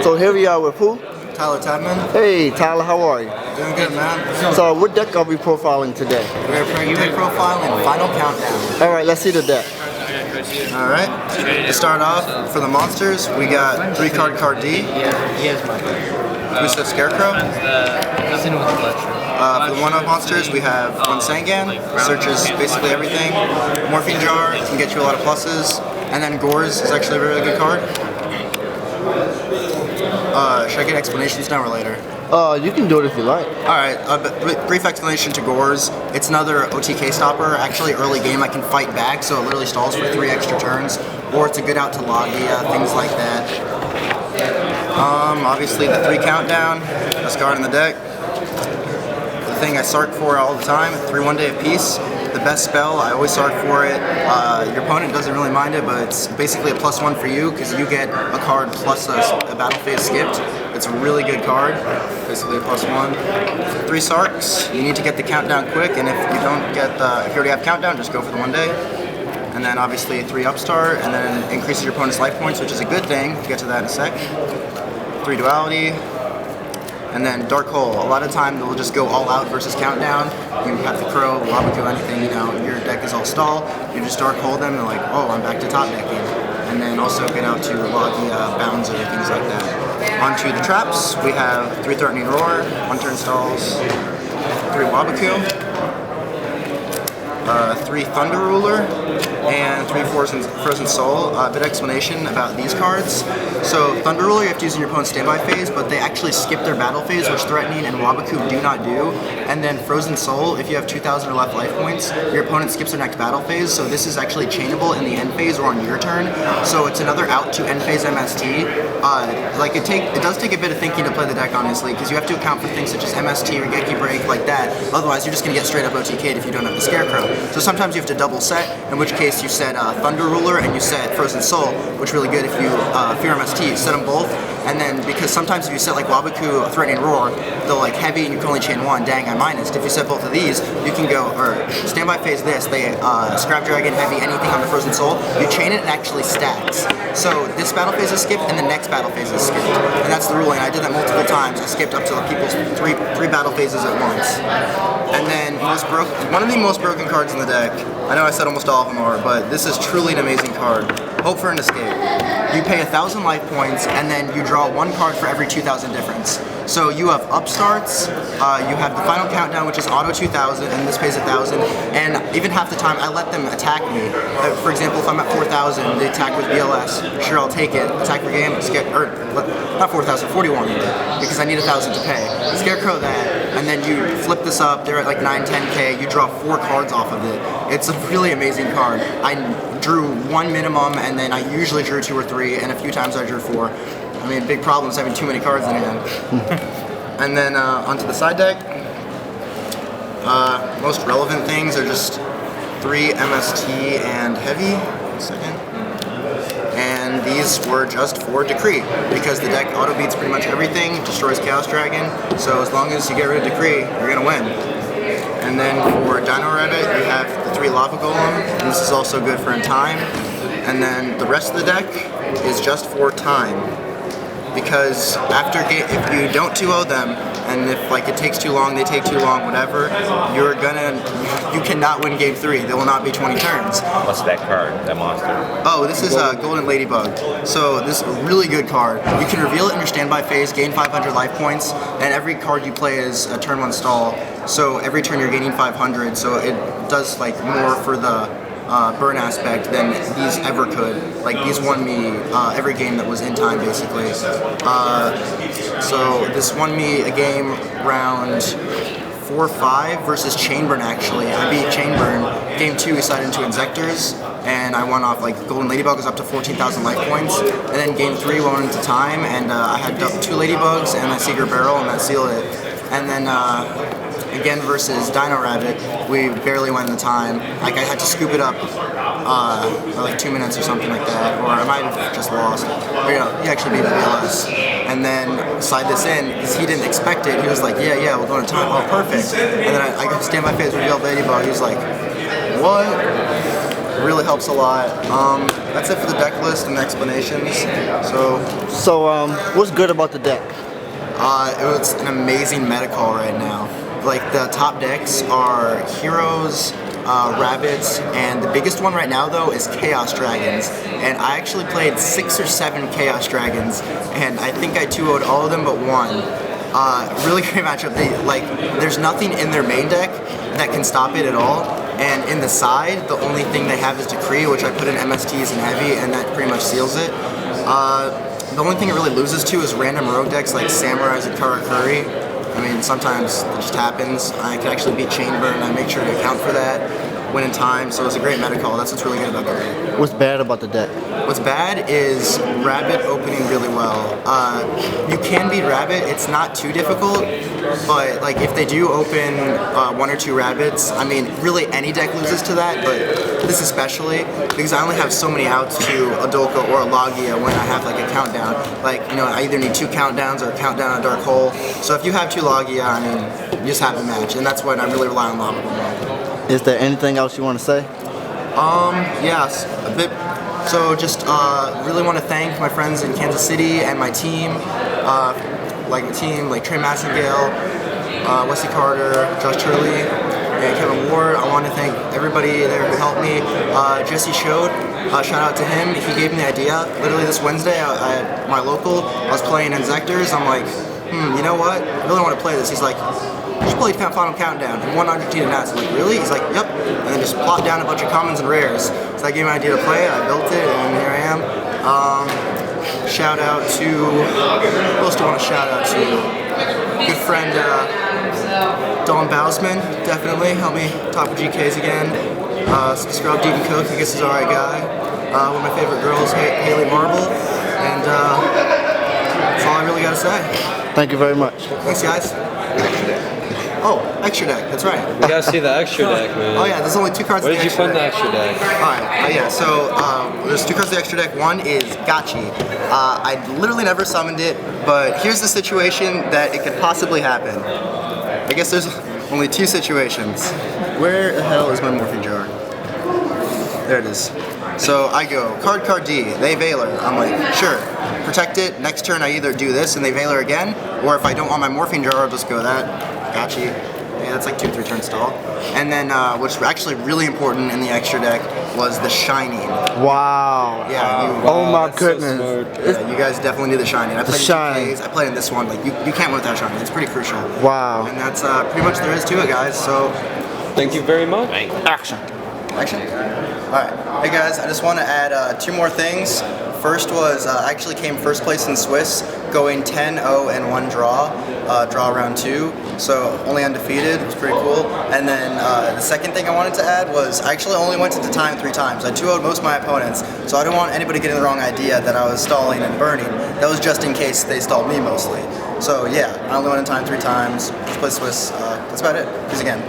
So here we are with who? Tyler Tadman. Hey Tyler, how are you? Doing good, man. So what deck are we profiling today? We're deck profiling Final Countdown. Alright, let's see the deck. Alright, to start off, for the monsters, we got 3-card Card D. Who's the Scarecrow? For the one-of monsters, we have one Sangan, searches basically everything. Morphine Jar can get you a lot of pluses. And then Gores is actually a really good card. Should I get explanations now or later? You can do it if you like. Alright, brief explanation to Gores. It's another OTK stopper. Actually, early game I can fight back, so it literally stalls for 3 extra turns. Or it's a good out to Logia, things like that. Obviously the 3 countdown, best card in the deck. The thing I Sark for all the time, 3 1-day apiece. The best spell, I always Sark for it. Your opponent doesn't really mind it, but it's basically a +1 for you because you get a card plus a battle phase skipped. It's a really good card, basically a +1. 3 Sarks, you need to get the countdown quick, and if you don't get if you already have countdown, just go for the 1 day. And then obviously 3 Upstart, and then increases your opponent's life points, which is a good thing. We'll get to that in a sec. 3 Duality. And then Dark Hole. A lot of time they'll just go all out versus countdown. You have the Crow, Wabaku, anything, you know, your deck is all stall. You just Dark Hole them and like, oh, I'm back to top decking. And then also get out to Logia, Bouncer, things like that. Onto the traps, we have 3 Threatening Roar, 1 turn stalls, 3 Wabaku, 3 Thunder Ruler, and 3 Frozen Soul. A bit of explanation about these cards. So Thunder Ruler you have to use in your opponent's standby phase, but they actually skip their battle phase, which Threatening and Wabaku do not do. And then Frozen Soul, if you have 2,000 or less life points, your opponent skips their next battle phase, so this is actually chainable in the end phase or on your turn. So it's another out to end phase MST. It does take a bit of thinking to play the deck, honestly, because you have to account for things such as MST or Geki Break like that. Otherwise, you're just going to get straight up OTK'd if you don't have the Scarecrow. So sometimes you have to double set, in which case you set Thunder Ruler and you set Frozen Soul, which is really good if you fear MST. Set them both, and then because sometimes if you set like Wabaku Threatening Roar, they'll like heavy and you can only chain 1, dang, I minus. If you set both of these, you can go, or standby phase this, they Scrap Dragon, heavy, anything on the Frozen Soul, you chain it and actually stacks. So this battle phase is skipped and the next battle phase is skipped. And that's the ruling. I did that multiple times. I skipped up to people's three battle phases at once. And then one of the most broken cards in the deck. I know I said almost all of them are, but this is truly an amazing card. Hope for an Escape. You pay 1,000 life points, and then you draw 1 card for every 2,000 difference. So you have Upstarts, you have the Final Countdown, which is auto 2,000, and this pays 1,000. And even half the time, I let them attack me. For example, if I'm at 4,000, they attack with BLS. Sure, I'll take it. Attack per game, not 4,000, 41, because I need 1,000 to pay. Scarecrow that, and then you flip this up. They're at like 9, 10k. You draw 4 cards off of it. It's a really amazing card. I drew 1 minimum, and then I usually drew 2 or 3, and a few times I drew 4. I mean, big problem is having too many cards in hand. And then onto the side deck. Most relevant things are just 3 MST and heavy. 1 second. And these were just for Decree, because the deck auto beats pretty much everything, destroys Chaos Dragon. So as long as you get rid of Decree, you're gonna win. And then for Dino Rabbit, you have the 3 Lava Golem, and this is also good for in time. And then the rest of the deck is just for time. Because if you don't 2-0 them, and if like it takes too long, they take too long, whatever, you cannot win game 3. There will not be 20 turns. What's that card, that monster? Oh, this is Golden Ladybug. So this is a really good card. You can reveal it in your standby phase, gain 500 life points, and every card you play is a turn 1 stall. So every turn you're gaining 500, so it does like more for the burn aspect than these ever could. Like these won me every game that was in time basically. So this won me a game round 4 or 5 versus Chainburn actually. I beat Chainburn. Game 2 we sided into Insectors and I won off like Golden Ladybug was up to 14,000 life points. And then game 3 we went into time and I had 2 Ladybugs and a Secret Barrel and that sealed it. And then again versus Dino Rabbit, we barely went in the time. Like I had to scoop it up for like 2 minutes or something like that, or I might have just lost. But, you know, he actually beat the BLS. And then slide this in, because he didn't expect it. He was like, yeah, we're going to time. Oh, perfect. And then I stand by face with Ladybug. He was like, what? It really helps a lot. that's it for the deck list and the explanations. So, what's good about the deck? it's an amazing meta call right now. Like the top decks are Heroes, Rabbits, and the biggest one right now though is Chaos Dragons. And I actually played 6 or 7 Chaos Dragons, and I think I 2-0'd all of them but one. Really great matchup. There's nothing in their main deck that can stop it at all. And in the side, the only thing they have is Decree, which I put in MSTs and Heavy, and that pretty much seals it. The only thing it really loses to is random rogue decks like Samurais and Karakuri. I mean, sometimes it just happens. I could actually beat Chainburn, and I make sure to account for that, win in time, so it's a great meta call. That's what's really good about the deck. What's bad about the deck? What's bad is Rabbit opening really well. You can beat Rabbit, it's not too difficult, but like if they do open 1 or 2 Rabbits, I mean, really any deck loses to that, but this especially, because I only have so many outs to Adolka or a Logia when I have like a countdown. Like, you know, I either need 2 countdowns or a countdown on Dark Hole. So if you have 2 Logia, I mean, you just have a match, and that's when I really rely on Lava. Is there anything else you want to say? Yes, a bit. So just really want to thank my friends in Kansas City and my team, like Trey Massengale, Wesley Carter, Josh Turley, and Kevin Ward. I want to thank everybody there who helped me. Jesse Showed, shout out to him. He gave me the idea. Literally this Wednesday at my local, I was playing in Zectors. I'm like, you know what? I really want to play this. He's like, you should play Final Countdown. He won Argentina Nats. I'm like, really? He's like, yep. And then just plopped down a bunch of commons and rares. So I gave him an idea to play it. I built it, and here I am. Shout out to, who else do I want to shout out to? Good friend Don Bousman, definitely helped me top of GKs again. Scrub Deacon Cook, I guess he's alright guy. One of my favorite girls, Haley Marble, and that's all I really gotta say. Thank you very much. Thanks, guys. Oh, extra deck, that's right. We gotta see the extra deck, man. Oh yeah, there's only 2 cards What in the did you extra put in the deck. extra deck? Alright, yeah, so there's 2 cards in the extra deck. One is Gachi. I literally never summoned it, but here's the situation that it could possibly happen. I guess there's only 2 situations. Where the hell is my Morphing Jar? There it is. So I go, card D, they Veiler. I'm like, sure, protect it. Next turn I either do this and they Veiler again, or if I don't want my Morphing Jar, I'll just go that. Gotcha. Yeah, that's like 2-3 turn stall. And then, what's actually really important in the extra deck was the Shining. Wow. Yeah. Oh my that's so goodness. smart. Yeah, you guys definitely need the Shining. I played Shine. in GKs, I played in this one. Like, you can't win without Shining. It's pretty crucial. Wow. And that's pretty much there is to it, guys. So, Thank you very much. Action. action. Alright. Hey guys, I just want to add 2 more things. First was, I actually came first place in Swiss, going 10-0 and 1 draw. Draw round 2, so only undefeated. It was pretty cool. And then the second thing I wanted to add was I actually only went into time 3 times. I 2-0'd most of my opponents, so I don't want anybody getting the wrong idea that I was stalling and burning. That was just in case they stalled me mostly. So yeah, I only went in time 3 times. First place Swiss. That's about it. Peace again.